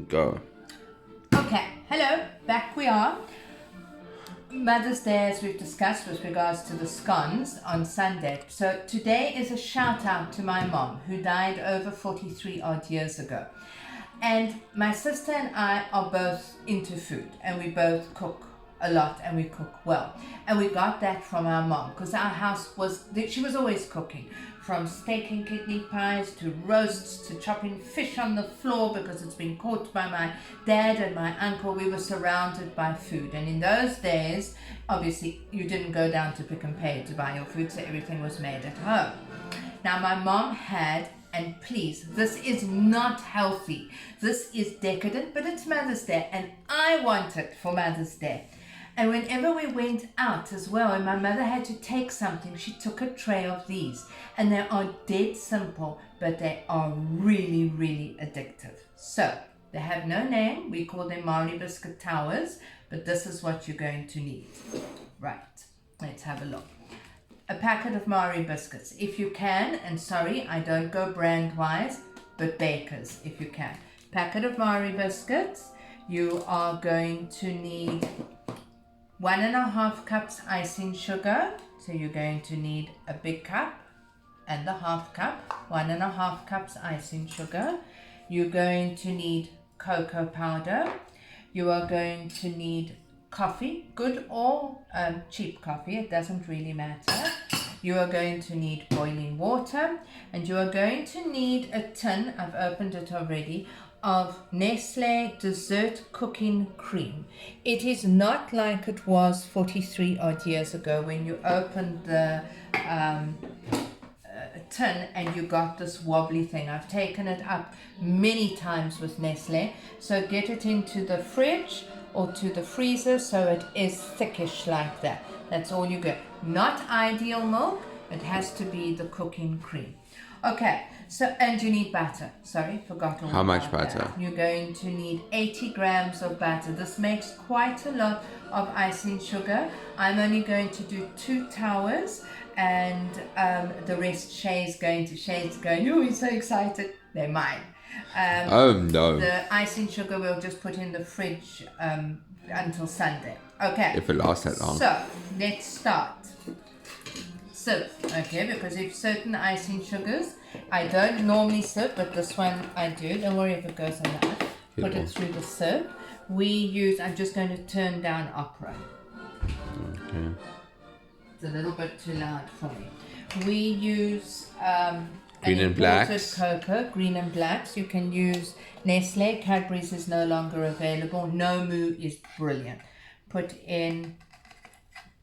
Go. Okay, hello, back we are. Mother's Day, as we've discussed with regards to the scones on Sunday. So today is a shout out to my mom who died over 43 odd years ago. And my sister and I are both into food and we both cook a lot and we cook well. And we got that from our mom because our house she was always cooking. From steak and kidney pies to roasts to chopping fish on the floor because it's been caught by my dad and my uncle. We were surrounded by food. And in those days, obviously, you didn't go down to Pick and Pay to buy your food, so everything was made at home. Now, my mom had, and please, this is not healthy. This is decadent, but it's Mother's Day, and I want it for Mother's Day. And whenever we went out as well, and my mother had to take something, she took a tray of these. And they are dead simple, but they are really, really addictive. So, they have no name. We call them Maori Biscuit Towers, but this is what you're going to need. Right, let's have a look. A packet of Maori biscuits, if you can, and sorry, I don't go brand-wise, but Bakers, if you can. Packet of Maori biscuits. You are going to need 1.5 cups icing sugar. So you're going to need a big cup and the half cup, 1.5 cups icing sugar. You're going to need cocoa powder. You are going to need coffee, good or cheap coffee, it doesn't really matter. You are going to need boiling water, and you are going to need a tin, I've opened it already, of Nestle dessert cooking cream. It is not like it was 43 odd years ago when you opened the tin and you got this wobbly thing. I've taken it up many times with Nestle, so get it into the fridge or to the freezer so it is thickish like that. That's all you get. Not ideal milk, it has to be the cooking cream. Okay, so, and you need butter. Sorry, forgot all How much about butter? that. You're going to need 80 grams of butter. This makes quite a lot of icing sugar. I'm only going to do 2 towers, and the rest Shay's going, oh, he's so excited. They're mine. Oh no. The icing sugar we'll just put in the fridge until Sunday. Okay. If it lasts that long. So, let's start. Sieve, okay, because if certain icing sugars, I don't normally sieve, but this one I do. Don't worry if it goes on that. Put it through the sieve. I'm just going to turn down opera. Okay. It's a little bit too loud for me. We use Green and blacks. cocoa, green and blacks. You can use Nestle. Cadbury's is no longer available. Nomu is brilliant. Put in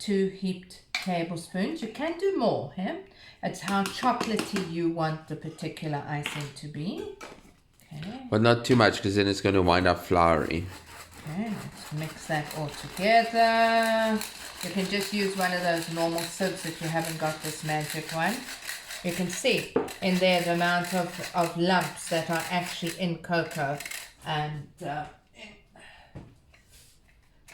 2 heaped tablespoons. You can do more, yeah? It's how chocolatey you want the particular icing to be. Okay. But not too much, because then it's going to wind up floury. Okay, let's mix that all together. You can just use one of those normal sieves if you haven't got this magic one. You can see in there the amount of lumps that are actually in cocoa and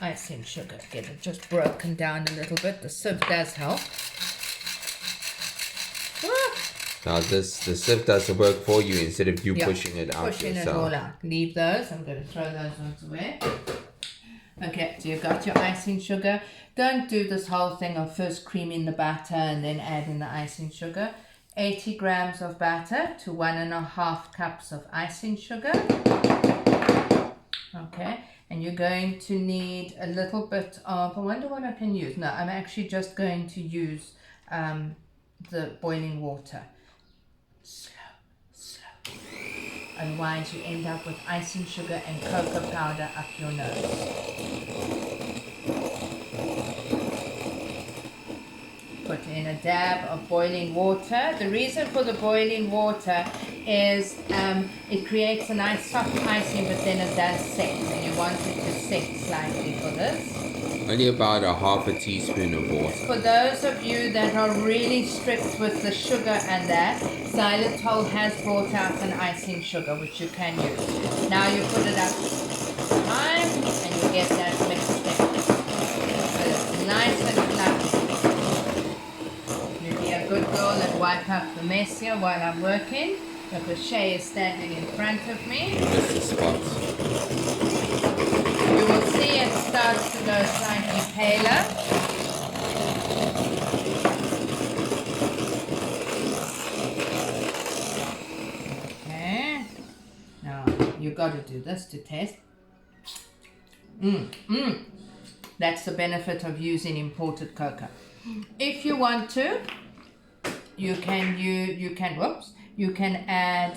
icing sugar. Get it just broken down a little bit. The sieve does help. Now the sieve does the work for you instead of you pushing it out Pushing yourself. it all out. Leave those. I'm going to throw those ones away. Okay, so you've got your icing sugar. Don't do this whole thing of first creaming the batter and then adding the icing sugar. 80 grams of batter to 1.5 cups of icing sugar. Okay, and you're going to need a little bit of, I wonder what I can use. No, I'm actually just going to use the boiling water. Slow. Otherwise you end up with icing sugar and cocoa powder up your nose. Put in a dab of boiling water. The reason for the boiling water is it creates a nice soft icing, but then it does set, and you want it to set slightly for this. Only about 1/2 teaspoon of water. For those of you that are really strict with the sugar and that, Xylitol has brought out an icing sugar which you can use. Now you put it up high and you get that mixed in. So it's nice and fluffy. You be a good girl and wipe up the mess here while I'm working, because Shay is standing in front of me. You missed the spot. inhaler. Okay. Now you got to do this to taste. That's the benefit of using imported cocoa. If you want to, you can add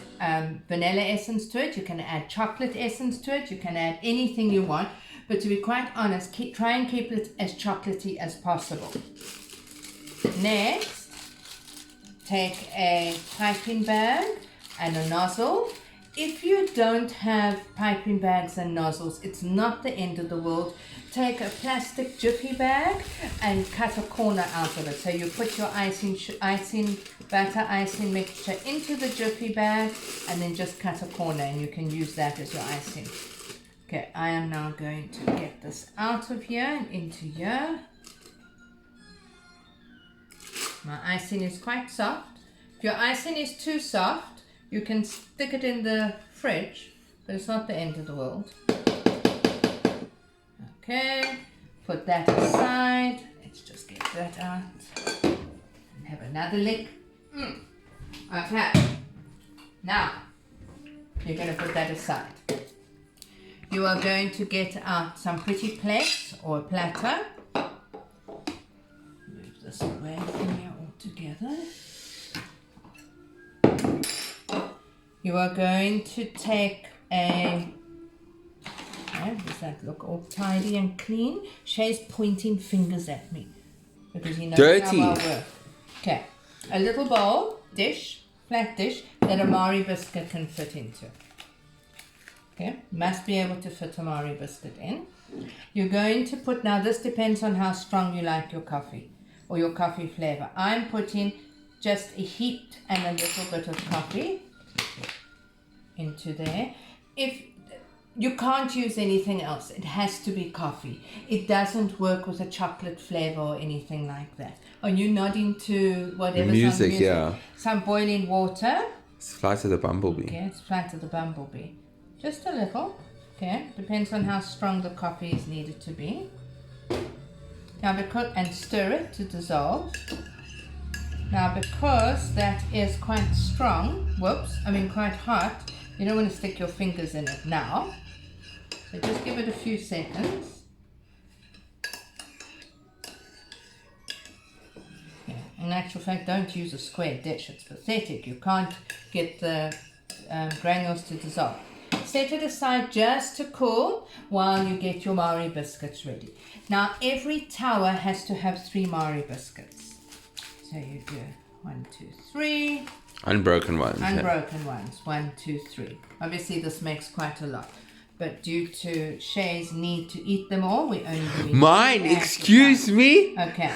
vanilla essence to it. You can add chocolate essence to it. You can add anything you want. But to be quite honest, try and keep it as chocolatey as possible. Next, take a piping bag and a nozzle. If you don't have piping bags and nozzles, it's not the end of the world. Take a plastic jiffy bag and cut a corner out of it. So you put your icing mixture into the jiffy bag and then just cut a corner, and you can use that as your icing. Okay, I am now going to get this out of here and into here. My icing is quite soft. If your icing is too soft, you can stick it in the fridge, but it's not the end of the world. Okay, put that aside. Let's just get that out and have another lick. Okay, now you're going to put that aside. You are going to get out some pretty plates or a platter. Move this away from here altogether. You are going to take does that look all tidy and clean? Shay's pointing fingers at me because he knows dirty. How I work. Okay, a little bowl, flat dish that a Marie biscuit can fit into. Okay, must be able to fit a Marie biscuit in. You're going to put, now this depends on how strong you like your coffee or your coffee flavor. I'm putting just a heaped and a little bit of coffee into there. If you can't use anything else, it has to be coffee. It doesn't work with a chocolate flavor or anything like that. Are you nodding to whatever music? Yeah. Some boiling water. It's Flight of the Bumblebee. Okay, it's Flight of the Bumblebee. Just a little. Okay, depends on how strong the coffee is needed to be. Now and stir it to dissolve. Now because that is quite strong, quite hot, you don't want to stick your fingers in it now. So just give it a few seconds. Okay. In actual fact, don't use a square dish. It's pathetic. You can't get the granules to dissolve. Set it aside just to cool while you get your Marie biscuits ready. Now every tower has to have 3 Marie biscuits. So you do 1, 2, 3. Unbroken ones. Unbroken ones. 1, 2, 3. Obviously this makes quite a lot. But due to Shay's need to eat them all, we only do mine, excuse me? Okay.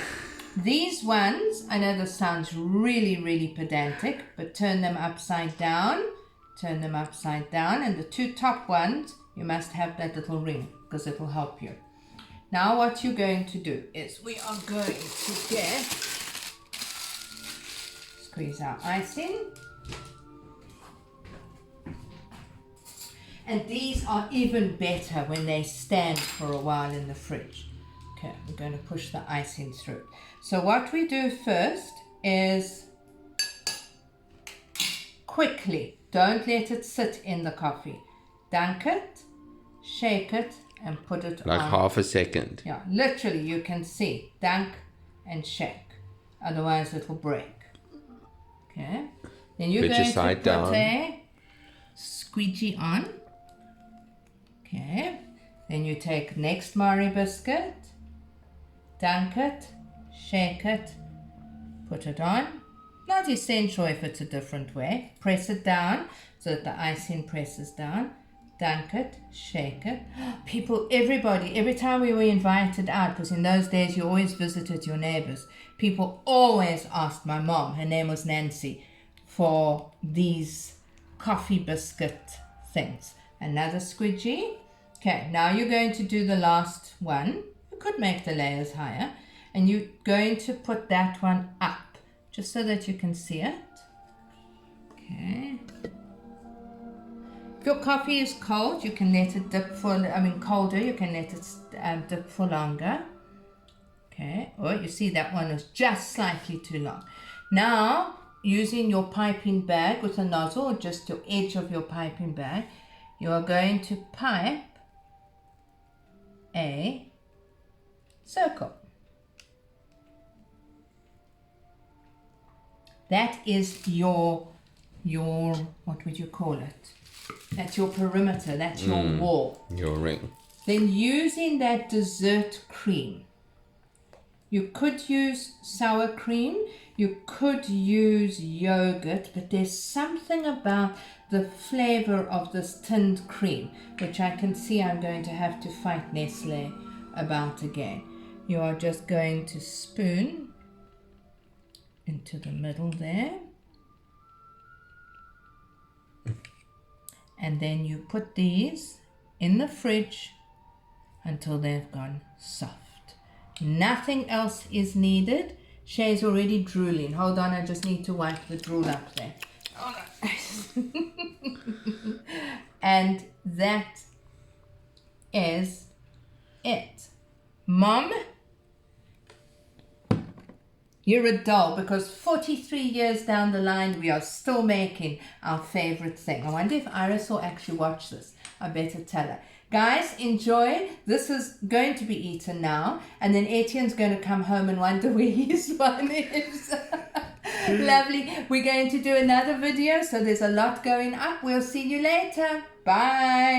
These ones, I know this sounds really, really pedantic, but turn them upside down. Turn them upside down. And the 2 top ones, you must have that little ring because it will help you. Now what you're going to do is we are going to squeeze our icing. And these are even better when they stand for a while in the fridge. Okay, we're going to push the icing through. So what we do first is quickly, don't let it sit in the coffee. Dunk it, shake it, and put it on. Like half a second. Yeah, literally you can see. Dunk and shake. Otherwise it will break. Okay. Then you're going to put a squeegee on. Okay. Then you take next Marie biscuit, dunk it, shake it, put it on. Not essential if it's a different way. Press it down so that the icing presses down. Dunk it, shake it. People, everybody, every time we were invited out, because in those days you always visited your neighbors, people always asked my mom, her name was Nancy, for these coffee biscuit things. Another squeegee. Okay, now you're going to do the last one. You could make the layers higher. And you're going to put that one up, just so that you can see it. Okay. If your coffee is cold, you can let it dip for, colder, you can let it dip for longer. Okay, oh, you see that one is just slightly too long. Now, using your piping bag with a nozzle, or just your edge of your piping bag, you are going to pipe a circle. That is your what would you call it? That's your perimeter, that's your wall. Your ring. Then using that dessert cream, you could use sour cream, you could use yogurt, but there's something about the flavor of this tinned cream, which I can see I'm going to have to fight Nestle about again. You are just going to spoon into the middle there. And then you put these in the fridge until they've gone soft. Nothing else is needed. Shay's already drooling. Hold on, I just need to wipe the drool up there. Oh, no. And that is it. Mom, you're a doll, because 43 years down the line, we are still making our favorite thing. I wonder if Iris will actually watch this. I better tell her. Guys, enjoy. This is going to be eaten now. And then Etienne's going to come home and wonder where his one is. Lovely. We're going to do another video. So there's a lot going up. We'll see you later. Bye.